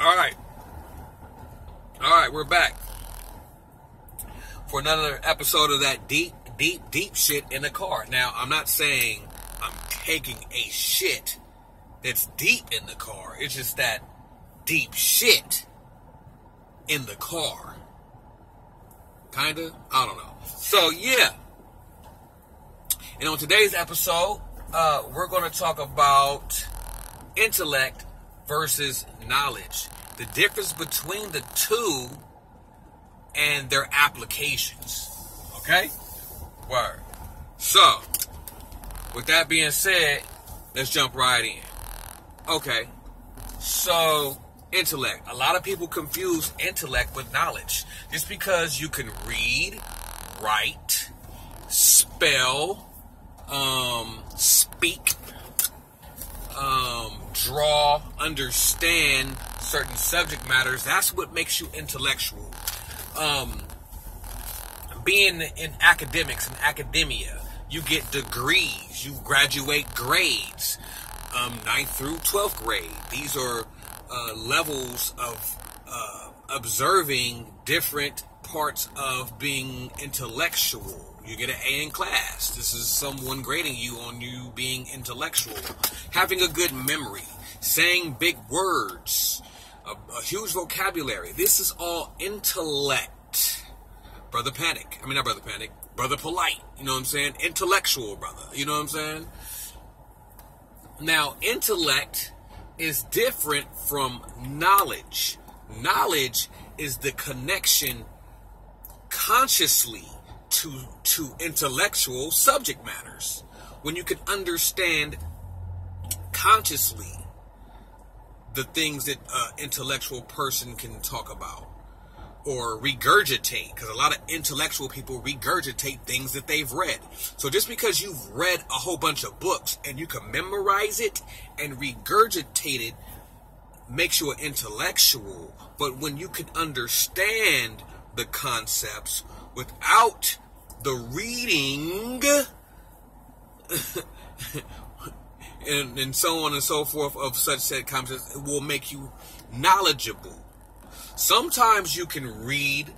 All right. All right, we're back for another episode of that deep shit in the car. Now, I'm not saying I'm taking a shit that's deep in the car. It's just that deep shit in the car. Kinda? I don't know. So, yeah. And on today's episode, we're going to talk about intellect versus knowledge. The difference between the two and their applications. Okay? Word. So, with that being said, let's jump right in. Okay. So, intellect. A lot of people confuse intellect with knowledge. Just because you can read, write, spell, speak, draw, understand certain subject matters, that's what makes you intellectual. Being in academics and academia, you get degrees, you graduate grades, 9th through 12th grade. These are levels of observing different parts of being intellectual. You get an A in class. This is someone grading you on you being intellectual. Having a good memory. Saying big words. A huge vocabulary. This is all intellect. Brother Panic. I mean, not Brother Panic. Brother Polite. You know what I'm saying? Intellectual brother. You know what I'm saying? Now, intellect is different from knowledge. Knowledge is the connection consciously to intellectual subject matters. When you can understand consciously the things that an intellectual person can talk about or regurgitate, because a lot of intellectual people regurgitate things that they've read. So just because you've read a whole bunch of books and you can memorize it and regurgitate it makes you an intellectual. But when you can understand the concepts without the reading and so on and so forth of such said concepts, it will make you knowledgeable. Sometimes you can read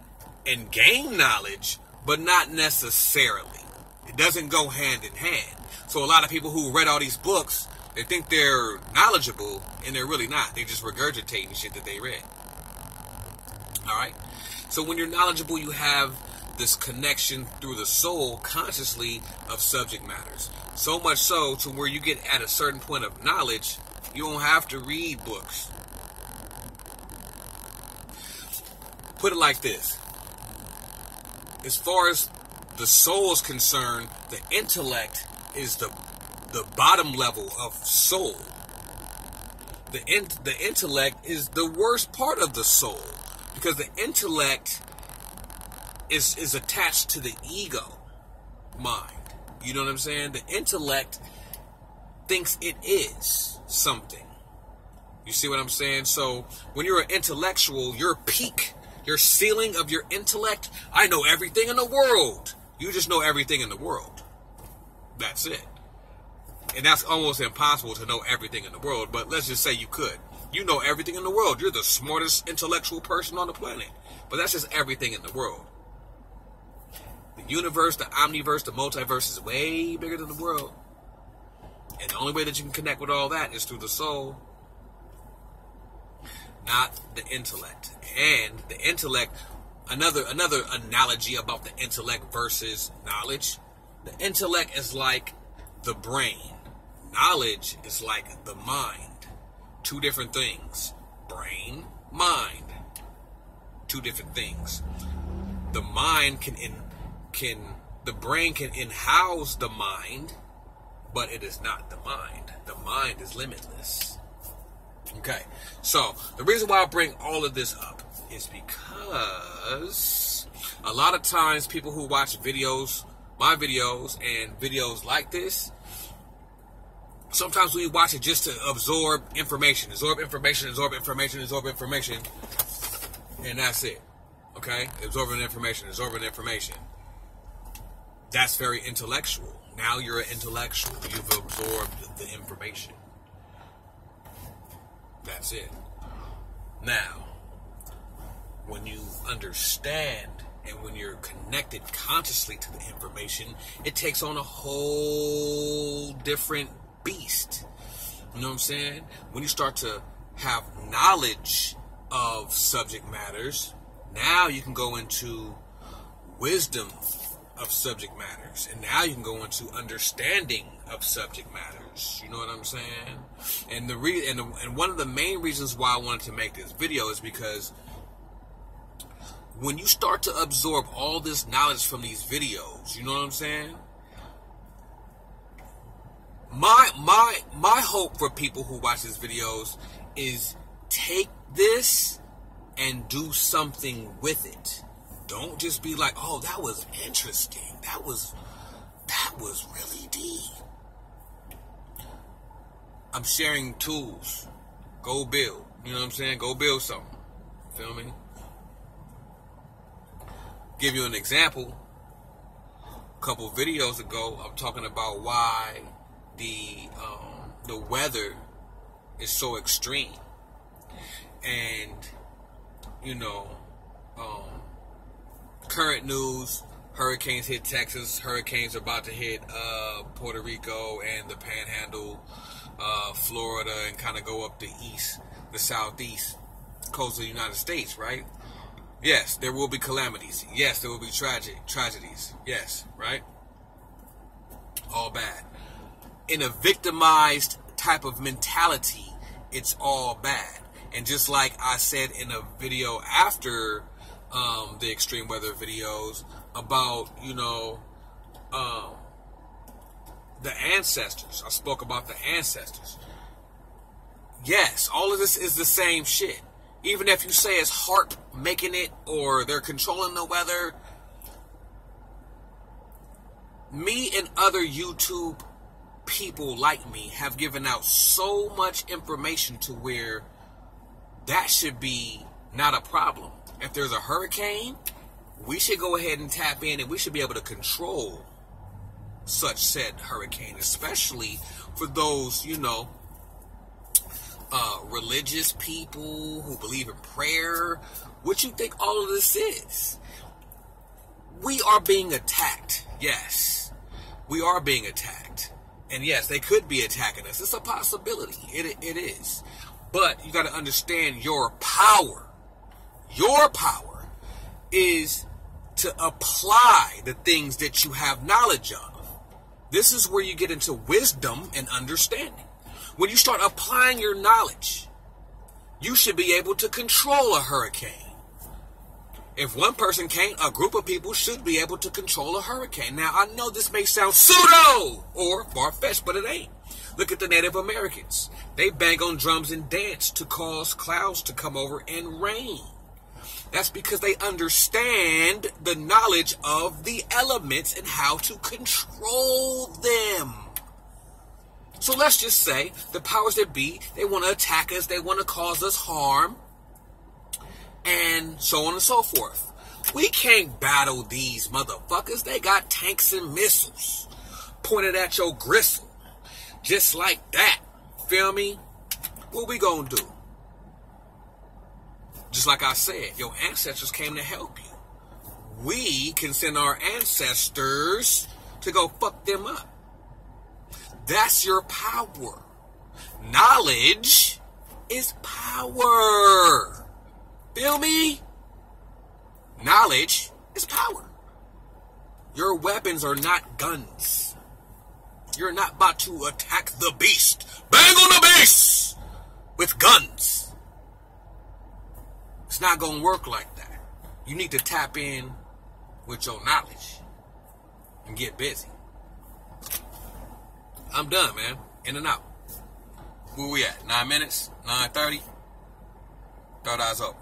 and gain knowledge, but not necessarily. It doesn't go hand in hand. So a lot of people who read all these books, they think they're knowledgeable, and they're really not. They're just regurgitating shit that they read. Alright? So when you're knowledgeable, you have this connection through the soul consciously of subject matters. So much so to where you get at a certain point of knowledge, you don't have to read books. Put it like this. As far as the soul is concerned, the intellect is the bottom level of soul. The intellect is the worst part of the soul, because the intellect is attached to the ego mind. You know what I'm saying? The intellect thinks it is something. You see what I'm saying? So when you're an intellectual, your peak, your ceiling of your intellect, I know everything in the world. You just know everything in the world. That's it. And that's almost impossible to know everything in the world, but let's just say you could. You know everything in the world. You're the smartest intellectual person on the planet. But that's just everything in the world. The universe, the omniverse, the multiverse is way bigger than the world. And the only way that you can connect with all that is through the soul, not the intellect. And the intellect, another analogy about the intellect versus knowledge. The intellect is like the brain. Knowledge is like the mind. Two different things. Brain, mind. Two different things. The mind the brain can in-house the mind, but it is not the mind. The mind is limitless. Okay, so the reason why I bring all of this up is because a lot of times people who watch videos, my videos and videos like this, sometimes we watch it just to absorb information, and that's it. Okay? Absorbing information. That's very intellectual. Now you're an intellectual. You've absorbed the information. That's it. Now, when you understand and when you're connected consciously to the information, it takes on a whole different beast. You know what I'm saying? When you start to have knowledge of subject matters, now you can go into wisdom of subject matters, and now you can go into understanding of subject matters. You know what I'm saying? And and one of the main reasons why I wanted to make this video is because when you start to absorb all this knowledge from these videos, you know what I'm saying? My hope for people who watch these videos is take this and do something with it. Don't just be like, oh, that was interesting. That was really deep. I'm sharing tools. Go build. You know what I'm saying? Go build something. Feel me? Give you an example. A couple videos ago, I'm talking about why the weather is so extreme. And, you know, current news, hurricanes hit Texas, hurricanes are about to hit Puerto Rico and the Panhandle, Florida, and kind of go up the southeast coast of the United States, right? Yes, there will be calamities. Yes, there will be tragedies. Yes, right? All bad. In a victimized type of mentality, it's all bad. And just like I said in a video after the extreme weather videos about, you know, the ancestors. I spoke about the ancestors. Yes, all of this is the same shit. Even if you say it's HARP making it or they're controlling the weather, me and other YouTube people like me have given out so much information to where that should be not a problem. If there's a hurricane, we should go ahead and tap in and we should be able to control such said hurricane, especially for those, you know, religious people who believe in prayer. What you think all of this is? We are being attacked. Yes, we are being attacked. And yes, they could be attacking us. It's a possibility. It is. But you got to understand your power. Your power is to apply the things that you have knowledge of. This is where you get into wisdom and understanding. When you start applying your knowledge, you should be able to control a hurricane. If one person can't, a group of people should be able to control a hurricane. Now, I know this may sound pseudo or far-fetched, but it ain't. Look at the Native Americans. They bang on drums and dance to cause clouds to come over and rain. That's because they understand the knowledge of the elements and how to control them. So let's just say the powers that be, they want to attack us, they want to cause us harm, and so on and so forth. We can't battle these motherfuckers. They got tanks and missiles pointed at your gristle. Just like that. Feel me? What we gonna do? Just like I said, your ancestors came to help you. We can send our ancestors to go fuck them up. That's your power. Knowledge is power. Feel me? Knowledge is power. Your weapons are not guns. You're not about to attack the beast. Bang on the beast with guns. It's not going to work like that. You need to tap in with your knowledge and get busy. I'm done, man. In and out. Where we at? 9 minutes? 9:30? Third eyes open.